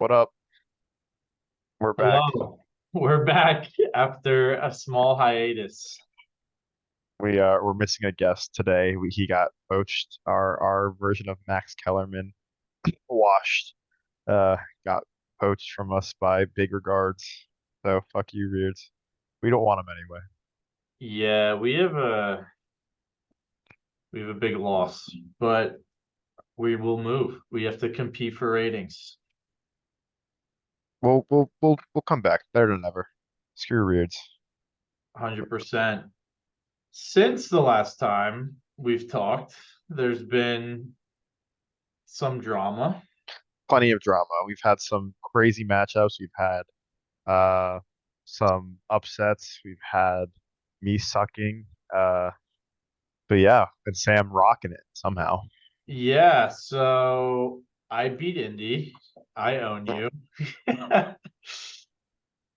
What up? We're back. Hello, we're back after a small hiatus. We're missing a guest today. He got poached. Our version of Max Kellerman washed. Uh, got poached from us by big regards. So fuck you, Rears. We don't want him anyway. Yeah, we have a big loss, but we will move. We have to compete for ratings. We'll come back better than ever. Screw Rears. 100%. Since the last time we've talked, there's been some drama. Plenty of drama. We've had some crazy matchups. We've had uh some upsets. We've had me sucking. But yeah, and Sam rocking it somehow. Yeah, so I beat Indy. I own you.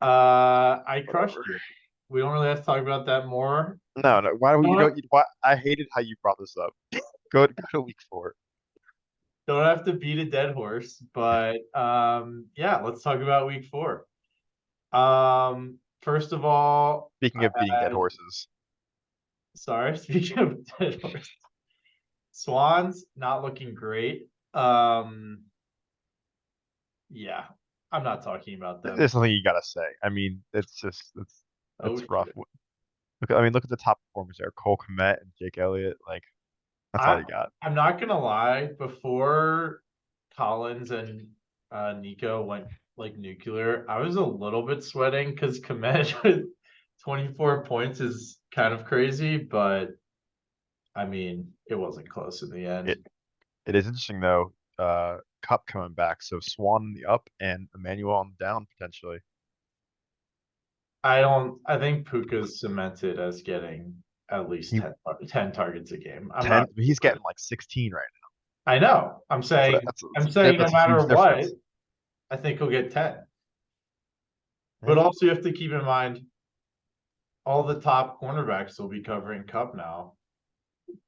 I crushed Whatever. you. We don't really have to talk about that more. No, no. Why don't You you know don't? what? You, why, I hated how you brought this up. Go to week four. Don't have to beat a dead horse, but yeah, let's talk about week four. First of all, Speaking I of beating dead had horses, sorry, speaking of dead horse, Swans not looking great. Um, yeah, I'm not talking about them. there's something you gotta say. I mean, it's just Oh it's rough. shit. Look at the top performers there: Cole Kmet and Jake Elliott. Like that's all I you got. I'm not gonna lie, before Collins and Nico went like nuclear, I was a little bit sweating because Komet with 24 points is kind of crazy, but I mean, it wasn't close in the end. It it is interesting though. Cup coming back, so Swan on the up and Emmanuel on the down potentially. I think Puka's cemented as getting at least He 10 targets a game. I'm not 10. He's getting like 16 right I know. now. I'm saying no That's a huge matter what, difference. I think he'll get 10. But Yeah. also you have to keep in mind all the top cornerbacks will be covering Cup now.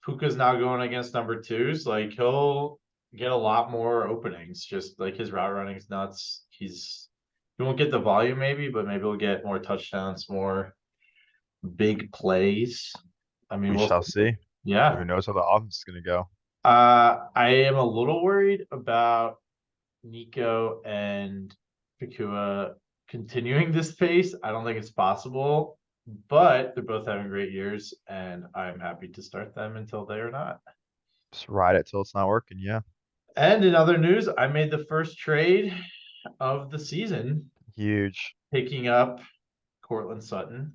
Puka's now going against number twos. Like he'll get a lot more openings. Just like his route running's nuts. He won't get the volume maybe, but maybe he'll get more touchdowns, more big plays. I mean, We we'll shall see. yeah. Who knows how the offense is gonna go? I am a little worried about Nico and Pakua continuing this pace. I don't think it's possible, but they're both having great years, and I'm happy to start them until they are not. Just ride it till it's not working. Yeah. And in other news, I made the first trade of the season, Huge. picking up Cortland Sutton,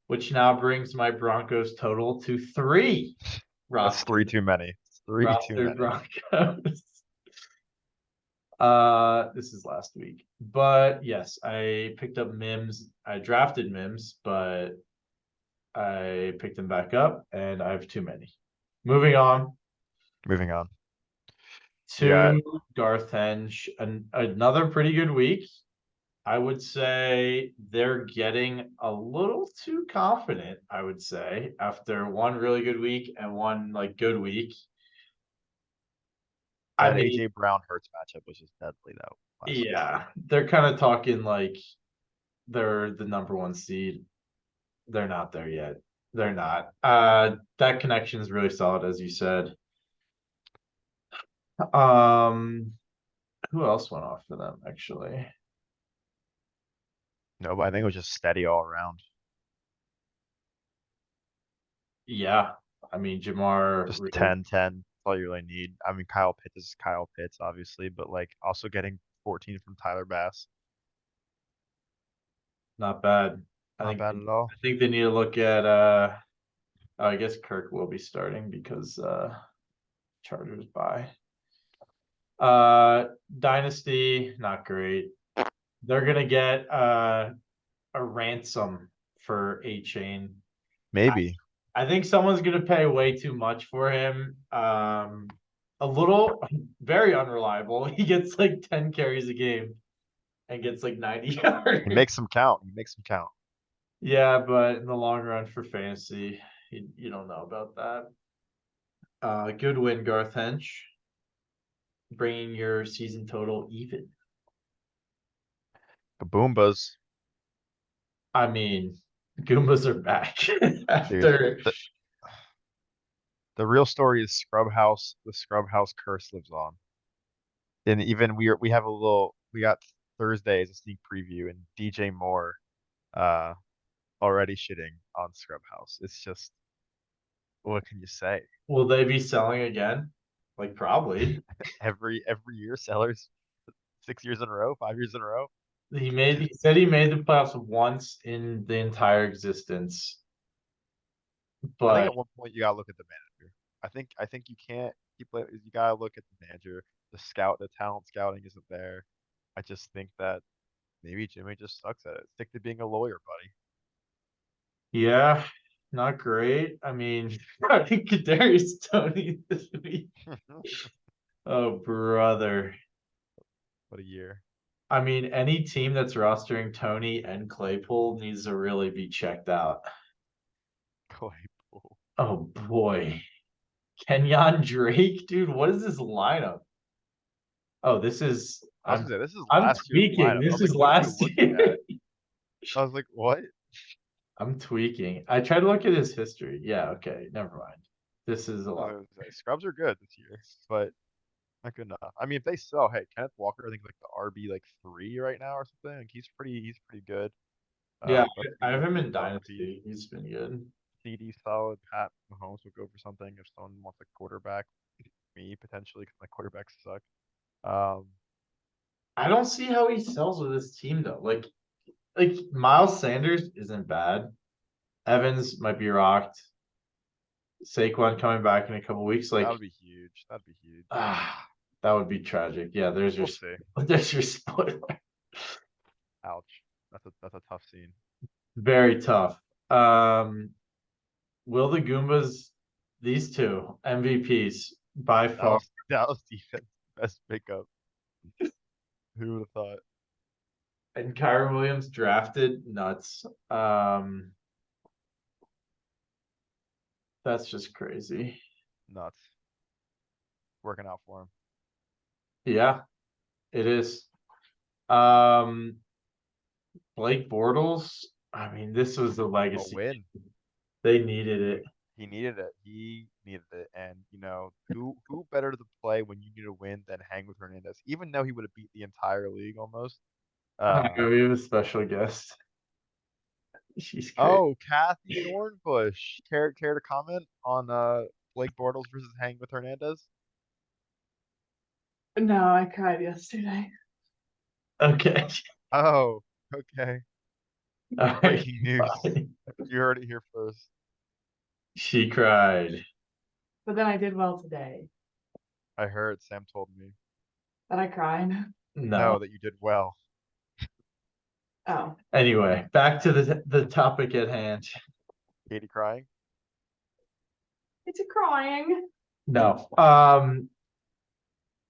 which now brings my Broncos total to three That's three rostered too many. Three too rostered many. Broncos. This is last week. But yes, I picked up Mims. I drafted Mims, but I picked him back up and I have too many. Moving on Moving on. We got to Garth Henge. Another pretty good week. I would say they're getting a little too confident, I would say, after one really good week and one like good week. I that mean, AJ Brown Hurts matchup was just deadly though last week. yeah, they're kind of talking like they're the number one seed. They're not there yet. They're not. That connection is really solid, as you said. Um, who else went off for them actually? No, but I think it was just steady all around. Yeah, I mean Jamar Just really 10-10. That's all you really need. I mean, Kyle Pitts is Kyle Pitts, obviously, but like also getting 14 from Tyler Bass. not bad. I Not think bad at all. I think they need to look at oh, I guess Kirk will be starting because Chargers bye. Dynasty, not great. They're gonna get a ransom for A Chain. Maybe. I think someone's gonna pay way too much for him. A little very unreliable. He gets like 10 carries a game and gets like 90 He yards. makes them count. He makes them count. Yeah, but in the long run for fantasy, you don't know about that. Good win, Garth Hench, bringing your season total even. The Boombas, I mean, Goombas are back dude. after. The real story is Scrub House. The Scrub House curse lives on. And even we have a little we got Thursday as a sneak preview and DJ Moore uh already shitting on Scrub House. It's just what can you say? Will they be selling again? Like probably. Every year sellers 6 years in a row, 5 years in a row. He said he made the playoffs once in the entire existence, I think but at one point you gotta look at the manager. I think you can't keep you gotta look at the manager. The talent scouting isn't there. I just think that maybe Jimmy just sucks at it. Stick to being a lawyer, yeah, not great. I mean, I think Kadarius Tony this week. buddy. Oh, brother. What a year. I mean, any team that's rostering Tony and Claypool needs to really be checked out. Claypool. Oh boy. Kenyon Drake, dude, what is this lineup? Oh, this is I was gonna say this is I'm last year's tweaking. lineup. I This was like, is what are you last looking year. at? I was like, what? I'm tweaking. I tried to look at his history. Yeah, okay, never mind. This is a I was lot. gonna say, Scrubs are good this year, but not good enough. I mean, if they sell, hey, Kenneth Walker, I think like the RB like 3 right now or something. Like he's pretty good. Yeah, But I have him the in bum piece, Dynasty. He's been good. CD solid. Pat Mahomes will go for something if someone wants a quarterback. Me potentially because my quarterbacks suck. Um, I don't see how he sells with this team though. Like Miles Sanders isn't bad. Evans might be rocked. Saquon coming back in a couple weeks. that Like, would be huge. That'd be huge. that would be tragic. Yeah, We'll see. there's your spoiler. Ouch. That's a tough scene. Very tough. Um, will the Goombas, these two MVPs by far, Dallas defense best pickup. Who would have thought? and Kyron Williams drafted nuts. That's just crazy. Nuts. Working out for him. Yeah, it is. Um, Blake Bortles. I mean, this was the A legacy. win. They needed it. He needed it. He needed it. And who better to play when you need a win than hang with Hernandez? Even though he would have beat the entire league almost. I Uh know we have a special guest. She's crazy. oh, Kathy Dornbush. Care to comment on Blake Bortles versus hang with Hernandez? No, I cried yesterday. Okay. Oh, okay. All right. Breaking news. Bye. You heard it here first. She cried. But then I did well today. I heard Sam told me. But I cried. No. No, that you did well. Oh. Anyway, back to the topic at hand. Katie crying? It's a crying. No.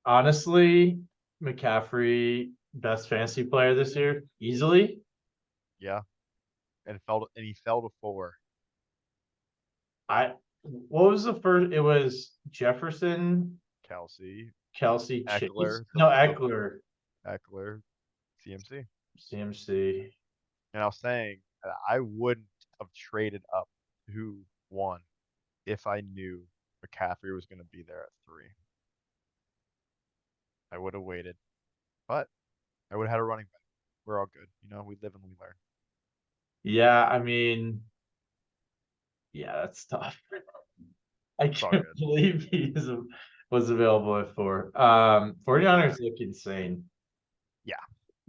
Honestly, McCaffrey, best fantasy player this year, easily. Yeah. And he fell to 4. What was the first? It was Jefferson, Kelsey, Kelsey, Chase. Eckler, No, Eckler, Eckler, CMC. CMC. And I was saying that I wouldn't have traded up to 1 if I knew McCaffrey was going to be there at 3. I would have waited, but I would have had a running back. We're all good. We live and we learn. Yeah, I mean, yeah, that's tough. I It's all can't good. believe was available at 4. 49ers look insane. Yeah,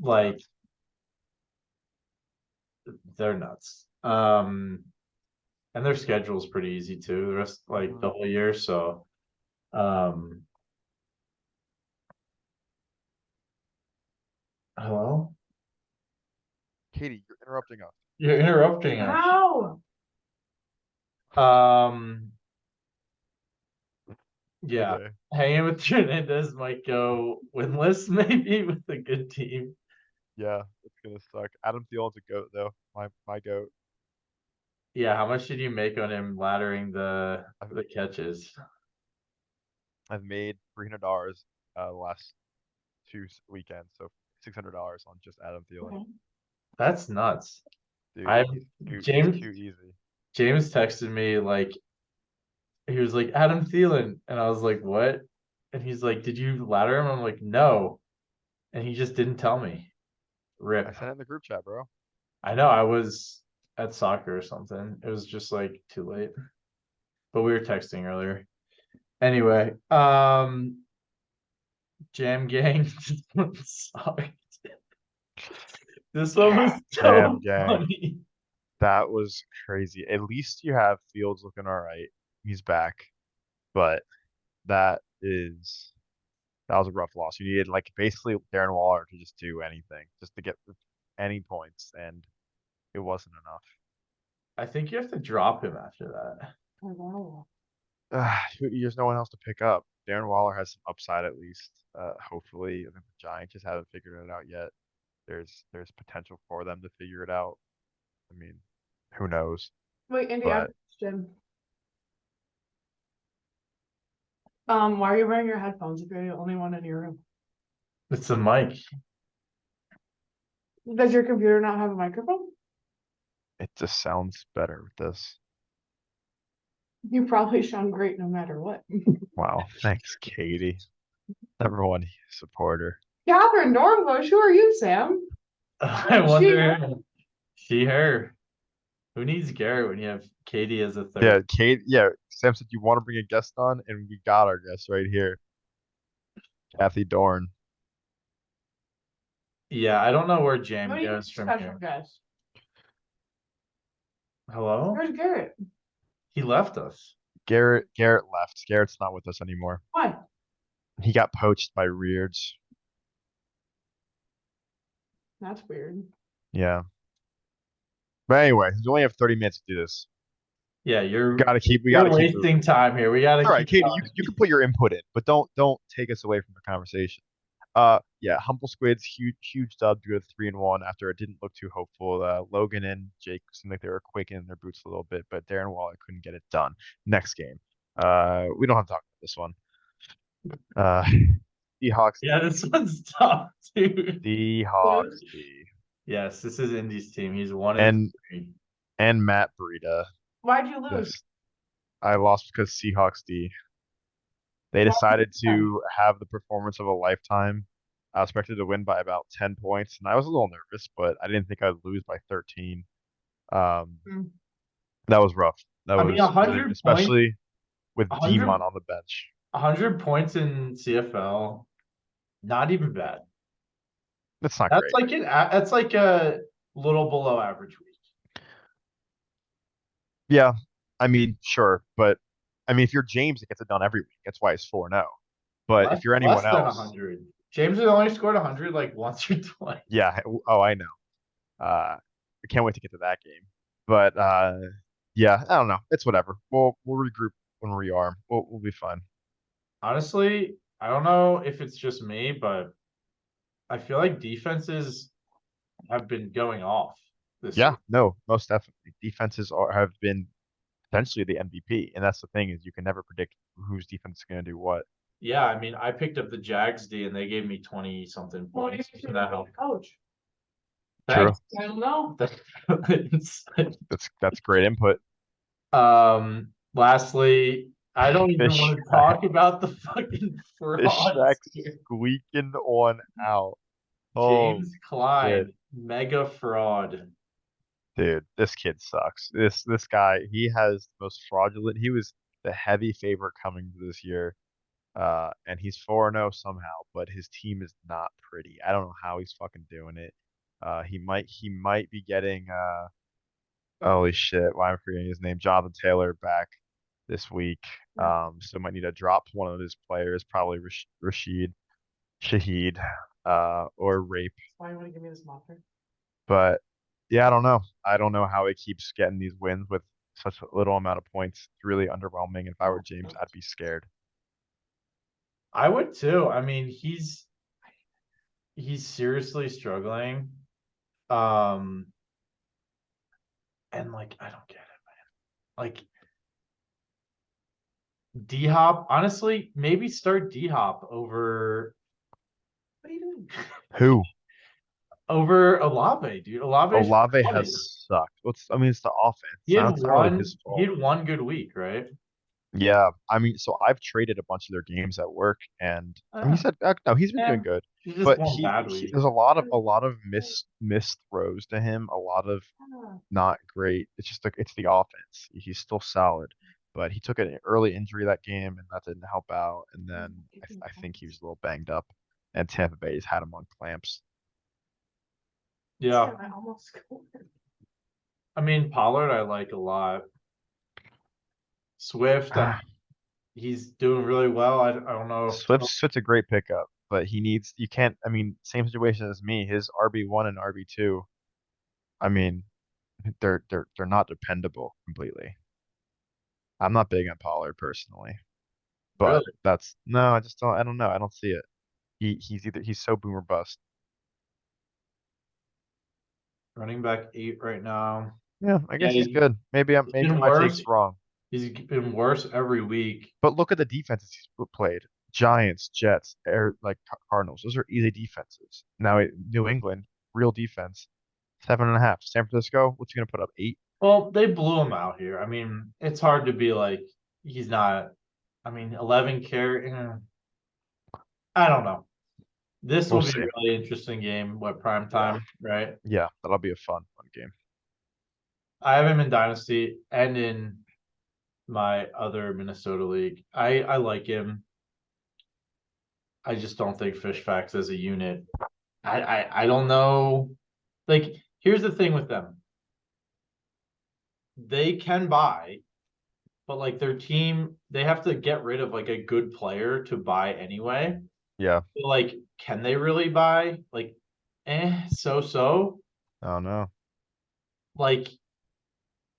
Like nuts. they're nuts. And their schedule is pretty easy too. The rest, like the whole year. So, um, hello, Katie, you're interrupting us. you're interrupting us. How? Um, yeah, Okay. hanging with Hernandez might go winless maybe with a good team. Yeah, it's gonna suck. Adam Thielen's a goat though. My goat. Yeah, how much did you make on him laddering I've the catches? I've made $300 the last 2 weekends. So $600 on just Adam Thielen. Okay. That's nuts. Dude, I he's James too easy. James texted me like he was like Adam Thielen, and I was like, what? And he's like, did you ladder him? I'm like, no, and he just didn't tell me. I Rip. sent it in the group chat, bro. I know I was at soccer or something. It was just like too late, but we were texting earlier. Anyway, Jam Gang this one sucked. This one was Damn, so gang. funny. That was crazy. At least you have Fields looking all right. He's back. But that was a rough loss. You needed like basically Darren Waller to just do anything, just to get any points, and it wasn't enough. I think you have to drop him after that. I know. There's no one else to pick up. Darren Waller has some upside at least. Hopefully, I think the Giants just haven't figured it out yet. There's potential for them to figure it out. I mean, who knows? Wait, Andy, I have But a question. Why are you wearing your headphones if you're the only one in your room? It's a mic. Does your computer not have a microphone? it just sounds better with this. You probably sound great no matter what. Wow, thanks, Katie. Number one supporter. Catherine Dornbush, who are you, Sam? I She, wonder. She, her. Who needs Garrett when you have Katie as a third? Yeah, Kate. Yeah, Sam said you want to bring a guest on, and we got our guest right here, Kathy Dorn. Yeah, I don't know where Jam What do you goes from special here. guest? Hello? Where's Garrett? He left us. Garrett left. Garrett's not with us anymore. Why? He got poached by Reards. That's weird. Yeah. But anyway, we only have 30 minutes to do this. Yeah, We gotta keep you're moving. wasting time here. We gotta All right, keep Katie, going. you can put your input in, but don't take us away from the conversation. Yeah, Humble Squids, huge dub to go 3-1 after it didn't look too hopeful. Logan and Jake seemed like they were quick in their boots a little bit, but Darren Waller couldn't get it done. Next game. We don't have to talk about this one. Seahawks. Yeah, this one's tough, dude. Seahawks D. Yes, this is Indy's team. He's 1 And 3. and Matt Breida. Why'd you lose? This I lost because Seahawks D. They decided to have the performance of a lifetime. I was expected to win by about 10 points, and I was a little nervous, but I didn't think I'd lose by 13. Mm. That was rough. That I mean, was 100 points, especially with 100 Demon on the bench. 100 points in CFL, not even bad. That's not That's great. that's like a little below average week. Yeah, I mean, sure, but I mean, if you're James, it gets it done every week. That's why it's 4-0. But if you're anyone Less than else, 100. James has only scored 100 like once or twice. yeah. Oh, I know. I can't wait to get to that game. But yeah, I don't know. It's whatever. We'll regroup when we are. We'll be fine. Honestly, I don't know if it's just me, but I feel like defenses have been going off this Yeah, year. no, most definitely. Have been potentially the MVP, and that's the thing is you can never predict whose defense is going to do what. Yeah, I mean, I picked up the Jags D and they gave me 20 something Well, points. you So should that have helped. a coach. True. Thanks. I don't know. That's great input. Lastly, I don't even Fish want to Shack. talk about the fucking Fish frauds Shack here. squeaking one out. James Holy Klein, shit. mega fraud. Dude, this kid sucks. This guy, he has the most fraudulent. He was the heavy favorite coming to this year. And he's 4-0 somehow, but his team is not pretty. I don't know how he's fucking doing it. He might be getting holy shit, why am I forgetting his name? Jonathan Taylor back this week. So might need to drop one of his players, probably Rashid, Shaheed, or Rape. Why you want to give me this monitor? But yeah, I don't know. I don't know how he keeps getting these wins with such a little amount of points. It's really underwhelming. If I were James, I'd be scared. I would too. I mean, he's seriously struggling. And like I don't get it, man. Like D Hop, honestly, maybe start D Hop over What are you doing? Who? over Olave, dude. Olave's Olave funny. has sucked. I mean, it's the offense. He had That's not really one his he fault. had one good week, right? Yeah, I mean, so I've traded a bunch of their games at work, and I mean, he Uh, said no, he's been doing yeah. good, He's just but one bad he week. there's a lot of missed throws to him, a lot of not great. It's just it's the offense. He's still solid, but he took an early injury that game, and that didn't help out. And then I think he was a little banged up, and Tampa Bay's had him on clamps. Yeah. I almost scored. I mean, Pollard I like a lot. Swift, I mean, he's doing really well. I don't know. Swift's a great pickup, but you can't. I mean, same situation as me. His RB1 and RB2. I mean, they're not dependable completely. I'm not big on Pollard personally, but Really, that's no, I don't know. I don't see it. He's so boomer bust. running back 8 right now. Yeah, I Yeah, guess he's good. he's Maybe been my worse. take's wrong. He's been worse every week. But look at the defenses he's played. Giants, Jets, Cardinals. Those are easy defenses. Now New England, real defense, 7.5. San Francisco, what's he gonna put up? 8? Well, they blew him out here. I mean, it's hard to be like he's not. I mean, 11 carry. I don't know. This We'll will be see. a really interesting game. What prime Yeah. time, right? Yeah, that'll be a fun game. I have him in Dynasty and in my other Minnesota league. I like him. I just don't think Fish Facts as a unit. I don't know. Like, here's the thing with them. They can buy, but like their team, they have to get rid of like a good player to buy anyway. Yeah. So, like, can they really buy? Like, so. Oh no. Like,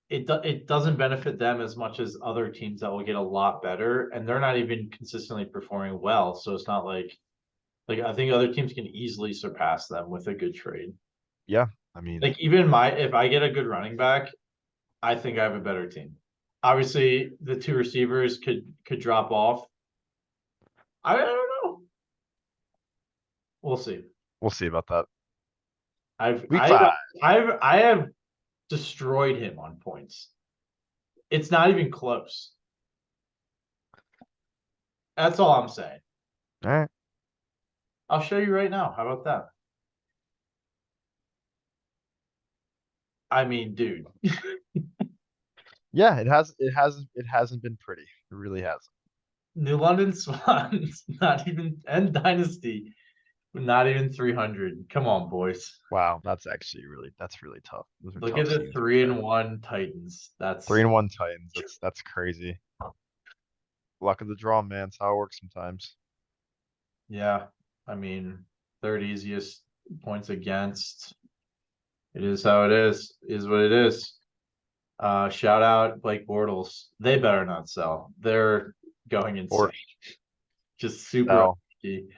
it doesn't benefit them as much as other teams that will get a lot better, and they're not even consistently performing well. So it's not like I think other teams can easily surpass them with a good trade. Yeah. I mean, Like even if I get a good running back, I think I have a better team. Obviously, the two receivers could drop off. I don't know. We'll see. we'll see about that. I've Week I 5. I have destroyed him on points. It's not even close. That's all I'm saying. All right. I'll show you right now. How about that? I mean, dude, Yeah, it hasn't been pretty. It really hasn't. New London Swans, not even, and Dynasty, not even 300. Come on, boys. Wow, that's really tough. Those are Look at tough the scenes right three there. and one Titans. 3-1 Titans. That's crazy. Luck of the draw, man. It's how it works sometimes. Yeah. I mean, third easiest points against. It is how it is what it is. Shout out Blake Bortles. They better not sell. They're going insane. Or Just super sell, unlucky.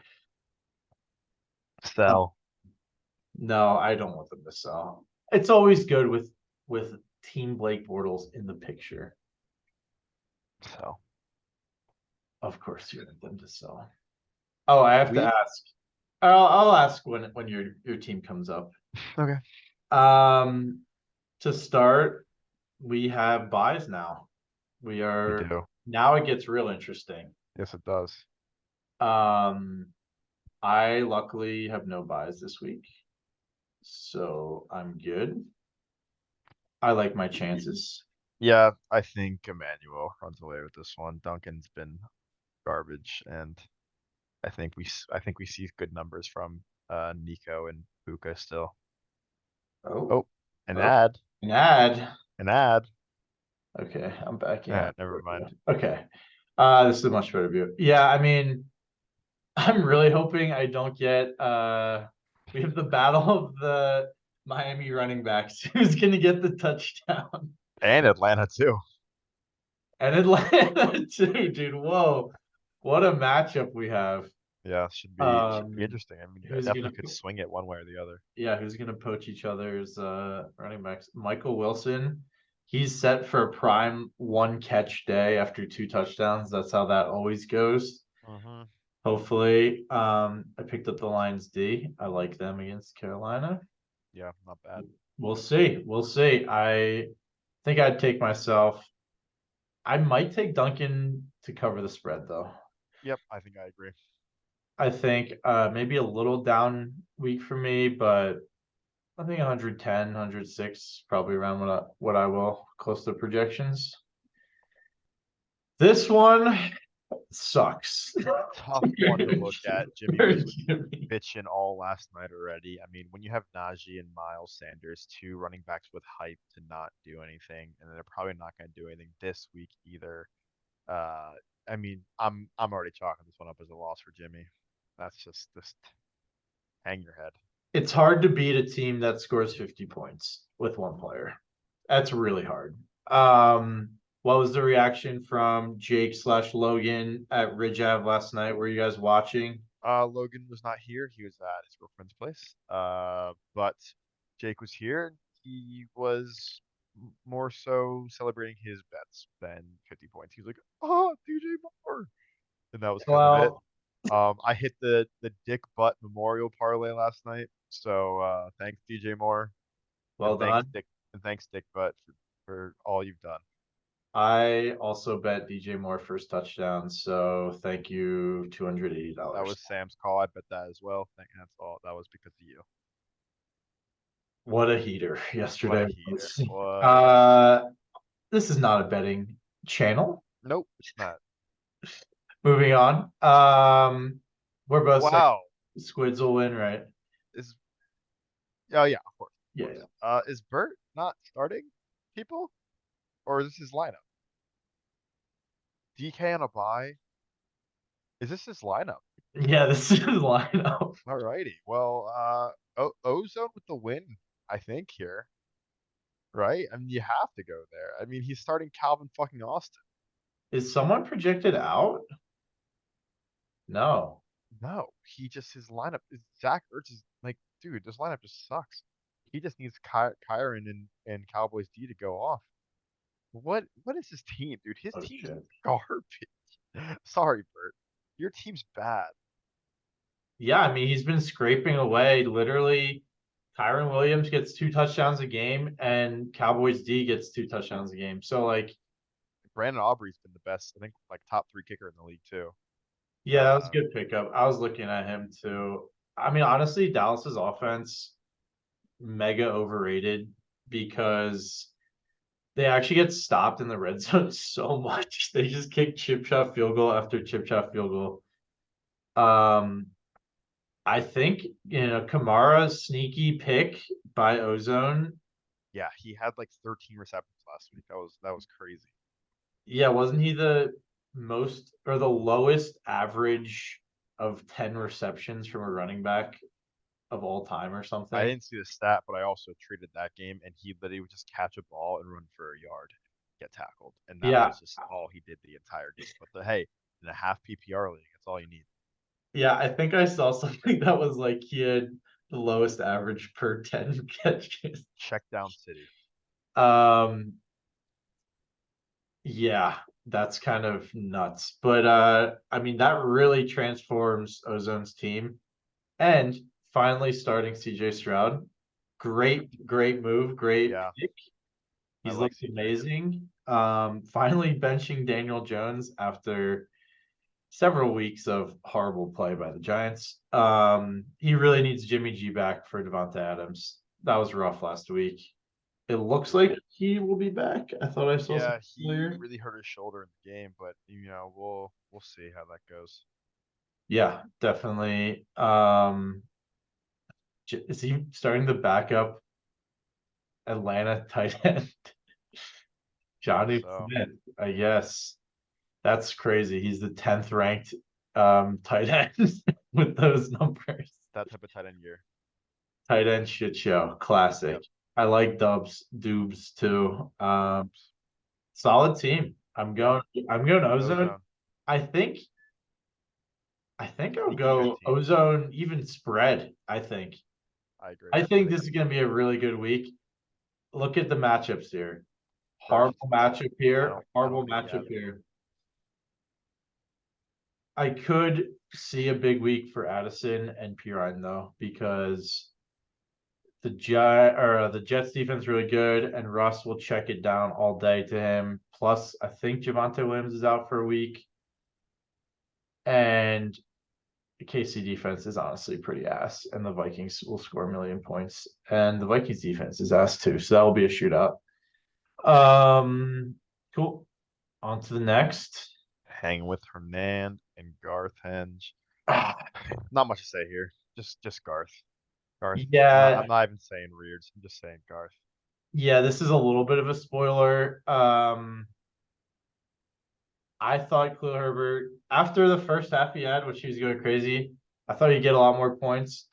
sell, No, I don't want them to sell. It's always good with Team Blake Bortles in the picture. sell. Of course, you want them to sell. Oh, I have to We ask. I'll ask when your team comes up. okay. Um, to start, we have buys now. We We are do. now it gets real interesting. Yes, it does. Um, I luckily have no buys this week, so I'm good. I like my chances. Yeah, I think Emmanuel runs away with this one. Duncan's been garbage, and I think we see good numbers from Nico and Puka still. Oh, Oh, an oh, ad, an ad. an ad. Okay, I'm backing out. Never mind. Okay. This is a much better view. Yeah, I mean, I'm really hoping I don't get we have the battle of the Miami running backs. Who's gonna get the touchdown? And Atlanta too. And Atlanta too, dude. Whoa. What a matchup we have. Yeah, should be Um interesting. I mean, I who's gonna definitely could swing it one way or the other. yeah, who's gonna poach each other's running backs? Michael Wilson. He's set for a prime one catch day after 2 touchdowns. That's how that always goes. Mm-hmm. Hopefully, I picked up the Lions D. I like them against Carolina. Yeah, not bad. We'll see. We'll see. I think I'd take myself. I might take Duncan to cover the spread though. Yep, I think I agree. I think maybe a little down week for me, but I think 110, 106 probably around what I will close to projections. This one sucks. Tough one to look at. Jimmy For was Jimmy. bitching all last night already. I mean, when you have Najee and Miles Sanders, two running backs with hype to not do anything, and they're probably not going to do anything this week either. Uh, I mean, I'm already chalking this one up as a loss for Jimmy. That's just hang your head. It's hard to beat a team that scores 50 points with one player. That's really hard. What was the reaction from Jake slash Logan at Ridge Ave last night? Were you guys watching? Logan was not here. He was at his girlfriend's place. But Jake was here. He was more so celebrating his bets than 50 points. He was like, "Oh, DJ Moore," and that was kind of it. Well, I hit the Dick Butt Memorial parlay last night, so thanks DJ Moore, well done. And thanks Dick Butt for all you've done. I also bet DJ Moore first touchdown, so thank you, That $280. was Sam's call. I bet that as well. That's all. That was because of you. What a heater What a yesterday heater. was. What a heater. Uh, this is not a betting channel. Nope, it's not. Moving on. We're both saying Wow. Squids will win, right? Is Oh yeah, of course, of Yeah, course. yeah. Is Bert not starting people, or is this his lineup? DK on a bye. Is this his lineup? Yeah, this is lineup. Alrighty. Well, Ozone with the win, I think here, right? I mean, you have to go there. I mean, he's starting Calvin fucking Austin. Is someone projected out? No. No, he just his lineup is Zach Ertz is like, dude, this lineup just sucks. He just needs Kyron and Cowboys D to go off. What is his team, dude? His Oh team's shit. garbage. Sorry, Bert. Your team's bad. Yeah, I mean he's been scraping away. Literally, Kyron Williams gets 2 touchdowns a game, and Cowboys D gets 2 touchdowns a game. So like, Brandon Aubrey's been the best, I think, like top three kicker in the league too. yeah, that was a Uh, good pickup. I was looking at him too. I mean, honestly, Dallas's offense mega overrated because they actually get stopped in the red zone so much. They just kick chip shot field goal after chip shot field goal. I think Kamara's sneaky pick by Ozone. yeah, he had like 13 receptions last week. That was crazy. Yeah, wasn't he the most or the lowest average of 10 receptions from a running back of all time or I something? didn't see the stat, but I also treated that game, and he literally would just catch a ball and run for a yard, get tackled, and that Yeah, was just all he did the entire game. But hey, in a half PPR league, that's all you need. yeah, I think I saw something that was like he had the lowest average per 10 catches. Check down City. Um, yeah, that's kind of nuts. But I mean that really transforms Ozone's team. And finally starting CJ Stroud. Great move, great Yeah, pick. I He's like looked CJ. amazing. Finally benching Daniel Jones after several weeks of horrible play by the Giants. He really needs Jimmy G back for Devonta Adams. That was rough last week. It looks like he will be back. I thought I saw something Yeah, he earlier. really hurt his shoulder in the game, but we'll see how that goes. Yeah, definitely. Is he starting the backup Atlanta tight end? I guess Johnny so. Smith, I guess. That's crazy. He's the 10th ranked tight end with those numbers. That type of tight end year. Tight end shit show. Classic. Yep. I like Dubs too. Dubes. Solid team. Yeah. I'm going Ozone. Ozone. I think I'll Sneaky good go team. Ozone even spread, I think. I agree. I I think think this so is too. gonna be a really good week. Look at the matchups here. First, Horrible matchup I here. don't Horrible think you matchup have any. here. I could see a big week for Addison and Pirine though, because the Jets defense really good, and Russ will check it down all day to him. Plus, I think Javonte Williams is out for a week, and the KC defense is honestly pretty ass, and the Vikings will score 1,000,000 points, and the Vikings defense is ass too, so that will be a shootout. Cool. On to the next. Hang with Hernand and Garth Henge. Not much to say here. Just Garth. Garth. Yeah, I'm not even saying Reards. I'm just saying Garth. yeah, this is a little bit of a spoiler. I thought Khalil Herbert, after the first half he had, which he was going crazy, I thought he'd get a lot more points.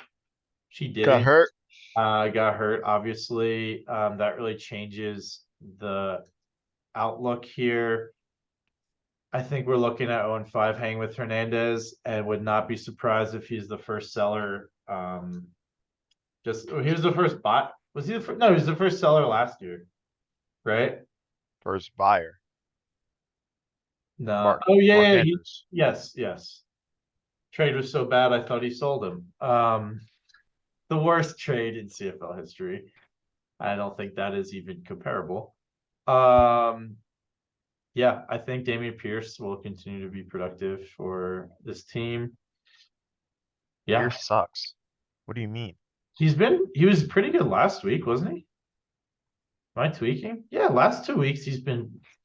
She Got didn't. hurt. Got hurt, obviously. That really changes the outlook here. I think we're looking at 0-5 hang with Hernandez, and would not be surprised if he's the first seller. He was the first bot. Was he the first? No, he was the first seller last year, right? First buyer. No. Mark. Oh yeah, Mark yeah. Andrews. Yes, yes. Trade was so bad, I thought he sold him. The worst trade in CFL history. I don't think that is even comparable. Yeah, I think Dameon Pierce will continue to be productive for this team. Yeah, Pierce sucks. What do you mean? he was pretty good last week, wasn't he? Am I tweaking? Yeah, last 2 weeks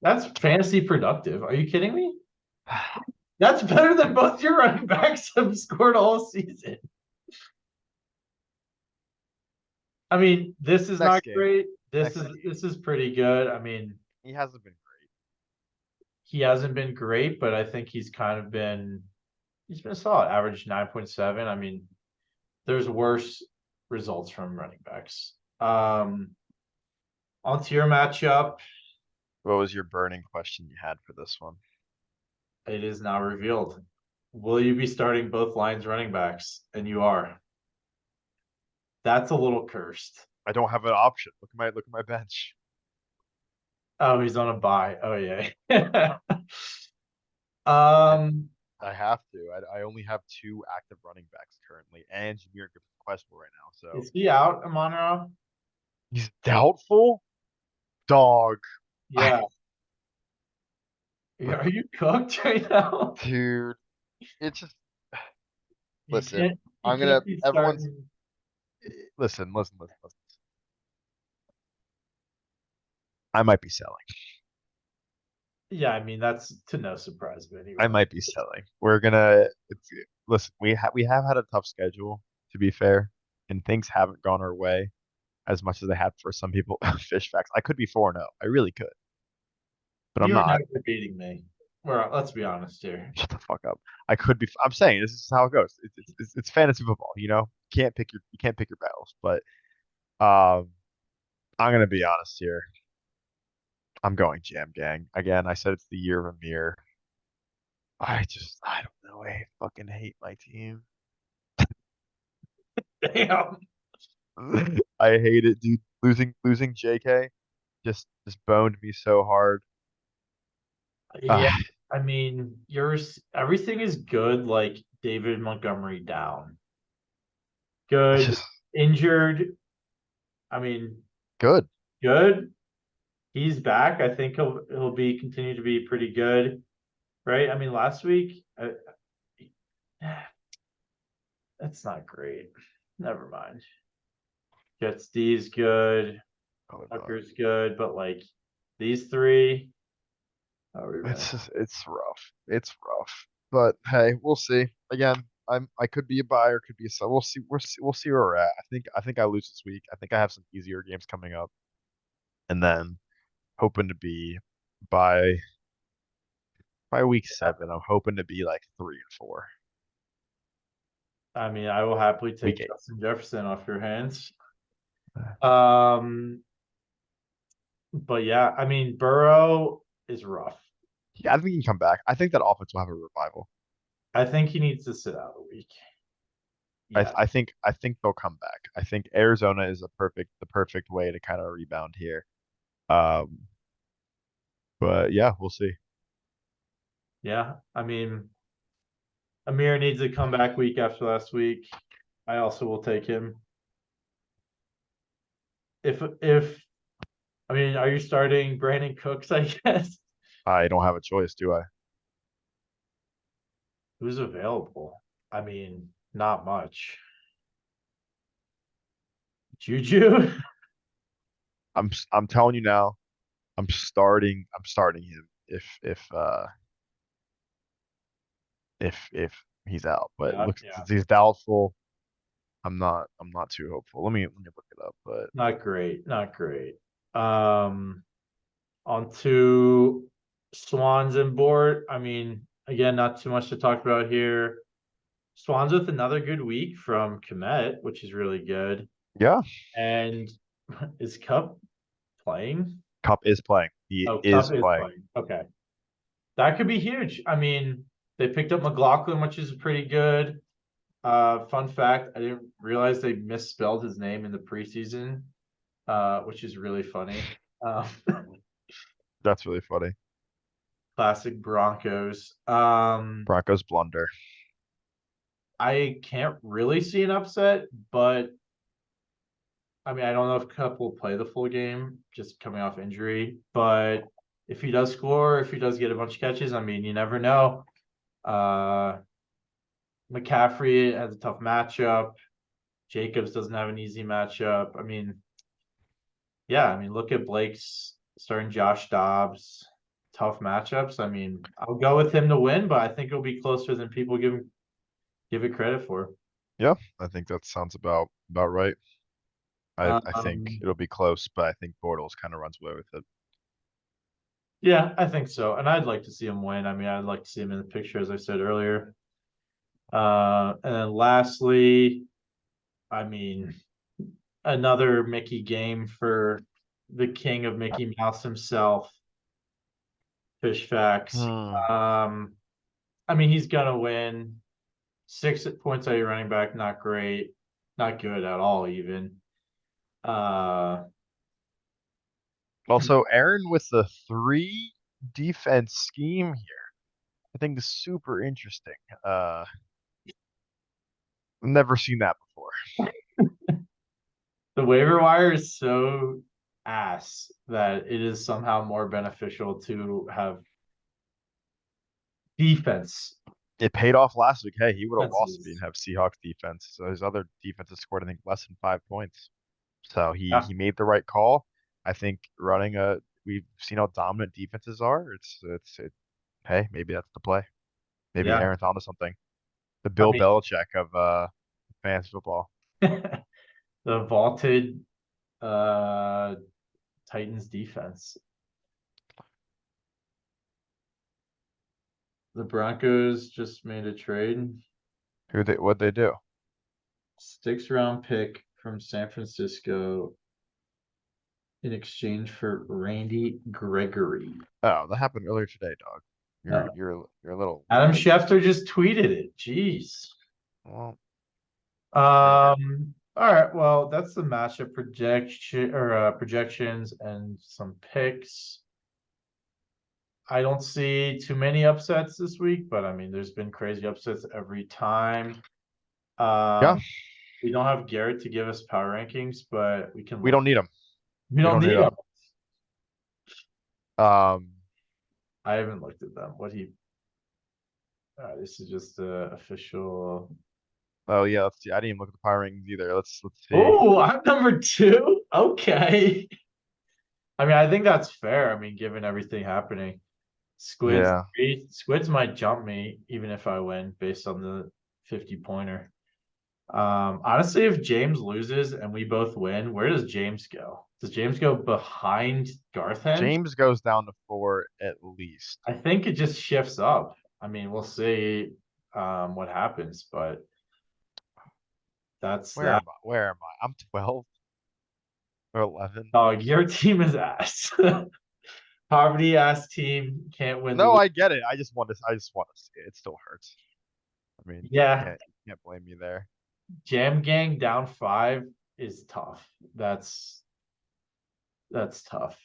that's fantasy productive. Are you kidding me? That's better than both your running backs have scored all season. I mean, this is Next not game. great. Next game. This is pretty good. I mean, He hasn't been great. he hasn't been great, but I think he's been solid, average 9.7. I mean, there's worse results from running backs. Onto your matchup, What was your burning question you had for this one? it is now revealed. Will you be starting both lines running backs? And you are. That's a little cursed. I don't have an option. Look at my bench. Oh, he's on a bye. Oh yeah. I, um, I have to. I only have two active running backs currently, and Jameer Gibbs is questionable right now. So is he out, Amon-Ra? he's doubtful. Dog. Yeah. Are you cooked right now? Dude, it's just You listen. can't you I'm gonna can't be everyone's starting. listen. I might be selling. Yeah, I mean that's to no surprise of I anyone. might be selling. We're gonna listen. We have had a tough schedule, to be fair, and things haven't gone our way as much as they have for some people. Fish facts. I could be 4-0. I really could, but I'm You're not. never beating me. Well, let's be honest here. Shut the fuck up. I could be. I'm saying this is how it goes. It's fantasy football. You can't pick your battles. But um, I'm gonna be honest here. I'm going Jam Gang again. I said it's the year of Amir. I don't know. I fucking hate my team. Damn. I hate it, dude. Losing JK just boned me so hard. Yeah, Ah, I mean, everything is good, like David Montgomery down. it's Good. just Injured. I mean, good. good. He's back. I think he'll be continue to be pretty good, right? I mean, last week, that's not great. Never mind. Jets D's good. Oh, no. Tucker's good, but like these three, are we running? It's rough. It's rough. But hey, we'll see. Again, I could be a buyer, could be a sell. We'll see where we're at. I think I lose this week. I think I have some easier games coming up, and then hoping to be by by week 7. I'm hoping to be like 3-4. I mean, I will happily Week take 8. Justin Jefferson off your hands. Uh, Um, but yeah, I mean, Burrow is rough. Yeah, I think he can come back. I think that offense will have a revival. I think he needs to sit out a week. I Yeah, I think they'll come back. I think Arizona is the perfect way to kind of rebound here. Um, but yeah, we'll see. yeah. I mean, Amir needs a comeback week after last week. I also will take him. If I mean, are you starting Brandon Cooks, I guess? I don't have a choice, do I? Who's available? I mean, not much. Juju? I'm telling you now, I'm starting him if he's out. But Yeah, looks yeah. since he's doubtful, I'm not too hopeful. Let me look it up. But Not great. Not great. Um, on to Swans and Board. I mean, again, not too much to talk about here. Swans with another good week from Komet, which is really good. yeah, And is Cup playing? Cup is playing. He Oh, is Cup is playing. playing. Okay. That could be huge. I mean, they picked up McLaughlin, which is pretty good. Fun fact, I didn't realize they misspelled his name in the preseason, which is really funny. Um, That's really funny. classic Broncos. Broncos blunder. I can't really see an upset, but I mean, I don't know if Cup will play the full game, just coming off injury. But if he does score, if he does get a bunch of catches, I mean, you never know. Uh, McCaffrey has a tough matchup. Jacobs doesn't have an easy matchup. I mean, yeah, I mean, look at Blake's starting Josh Dobbs. Tough matchups. I mean, I'll go with him to win, but I think it'll be closer than people give it credit for. Yeah, I think that sounds about right. I think Um, it'll be close, but I think Bortles kind of runs away with it. yeah, I think so. And I'd like to see him win. I mean, I'd like to see him in the picture, as I said earlier. And then lastly, I mean, another Mickey game for the king of Mickey Mouse himself, Fish Facts. Hmm. Um, I mean, he's gonna win. 6 points out your running back, not great, not good at all, even. Uh, Also, Aaron with the three defense scheme here, I think is super interesting. Never seen that before. the waiver wire is so ass that it is somehow more beneficial to have defense. It paid off last week. Hey, he would have lost if he Defenses. didn't have Seahawks defense. So his other defenses scored, I think, less than 5 points. So he Yeah, he made the right call. I think running a we've seen how dominant defenses are. Hey, maybe that's the play. Maybe yeah. Aaron's onto something. The I Bill mean, Belichick of fantasy football. the vaulted uh Titans defense. The Broncos just made a trade. What'd they do? 6th round pick from San Francisco in exchange for Randy Gregory. Oh, that happened earlier today, dog. You're Oh, you're you're a little Adam late. Schefter just tweeted it. Jeez. Well, you're All right. Well, that's the matchup projection or projections and some picks. I don't see too many upsets this week, but I mean, there's been crazy upsets every time. yeah. Um, we don't have Garrett to give us power rankings, but we can We look. don't need them. We We don't don't need need them. them. Um. I haven't looked at them. This is just the official. Oh yeah. Let's see. I didn't even look at the power rankings either. Let's see. Oh, I'm number 2. Okay. I mean, I think that's fair. I mean, given everything happening, Yeah. Squids might jump me even if I win based on the 50-pointer. Honestly, if James loses and we both win, where does James go? Does James go behind Garth Henge? James goes down to 4 at least. I think it just shifts up. I mean, we'll see what happens, but that's Where that. am I? Where am I? I'm 12 or 11. Dog, your team is ass. Poverty ass team can't win the No, league. I get it. I just want to see it. It still hurts. I mean, Yeah, you can't blame me there. Jam Gang down 5 is tough. That's tough.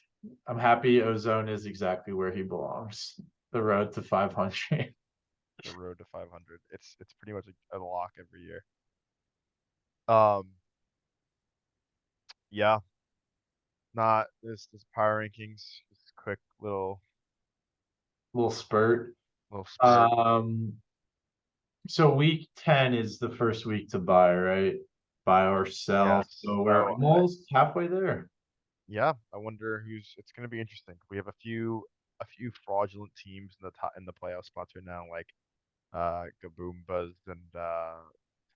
I'm happy Ozone is exactly where he belongs. The road to 500. the road to 500. It's pretty much a lock every year. Um, yeah, not this power rankings. Just quick Little spurt. little spurt. So week 10 is the first week to buy, right? Buy or sell. Yes. So we're Oh, almost halfway there. yeah. I wonder who's. It's going to be interesting. We have a few fraudulent teams in the top in the playoff spots right now, like Gaboombas and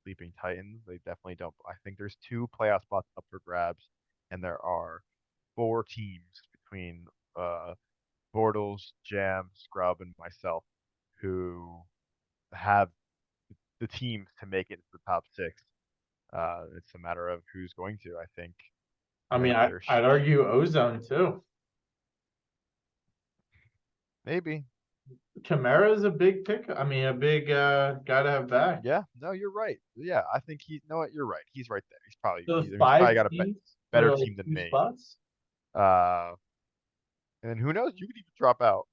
Sleeping Titans. They definitely don't. I think there's two playoff spots up for grabs, and there are four teams between uh Bortles, Jam, Scrub, and myself who have the teams to make it to the top six. It's a matter of who's going to. I I mean, think I'd argue Ozone too. maybe. Kamara is a big pick. I mean, a big guy to have back. Yeah, no, you're right. Yeah, I think know what, you're right. He's right there. The He's five probably got a teams better for like team than two me. spots. Uh, and who knows? You could even drop out.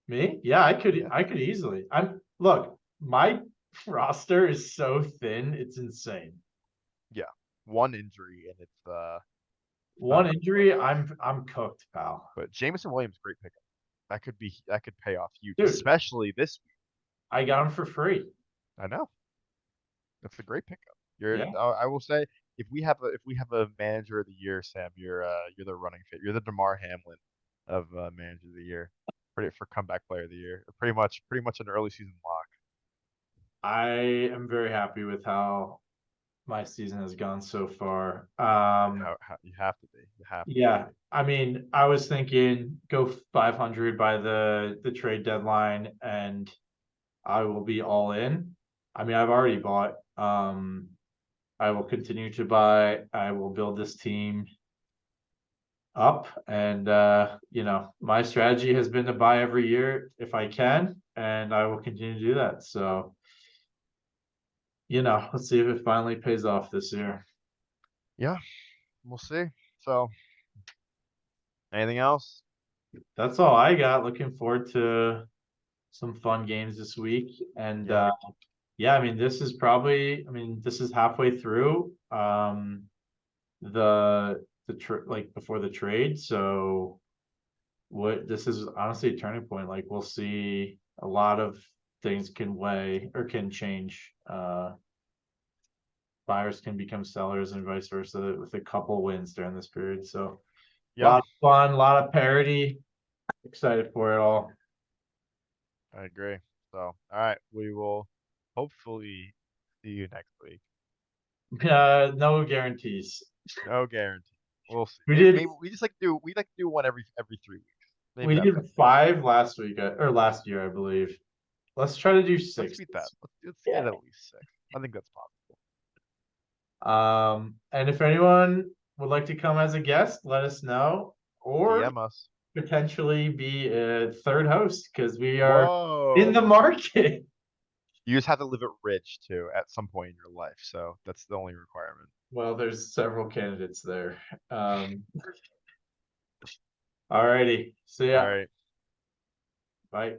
Me? Yeah, Yeah, I could easily. Look, my roster is so thin, it's insane. yeah. One injury and it's not One gonna be fun. injury, I'm cooked, pal. But Jameson Williams, great pickup. That could pay off huge, Dude, especially this week. I got him for free. I know. That's a great pickup. You're. Yeah. I will say, if we have a manager of the year, Sam, you're the running fit. You're the DeMar Hamlin of manager of the year, for comeback player of the year. Pretty much an early season lock. I am very happy with how my season has gone so far. You have to be. You have to Yeah, I mean, I was thinking go 500 by the trade deadline, and I will be all in. I mean, I've already bought. I will continue to buy. I will build this team up, and my strategy has been to buy every year if I can, and I will continue to do that. So, let's see if it finally pays off this year. be. Yeah, we'll see. So, anything else? That's all I got. Looking forward to some fun games this week, and Yeah. yeah, I mean, this is halfway through like before the trade. So what this is honestly a turning point. Like we'll see a lot of things can weigh or can change. Buyers can become sellers and vice versa with a couple wins during this period. So a Yeah, lot of fun, a lot of parity. Excited for it all. I agree. So, all right, we will hopefully see you next week. No guarantees. No guarantee. We'll see. We did Maybe we like to do one every 3 weeks. Maybe we that's did it. five last week or last year, I believe. Let's try to do Let's six. beat that. Let's Yeah. get at least six. I think that's possible. And if anyone would like to come as a guest, let us know, or DM us. potentially be a third host because we are in the Whoa. market. You just have to live at Ridge too at some point in your life. So that's the only requirement. Well, there's several candidates there. Alrighty. See All ya. right. Bye.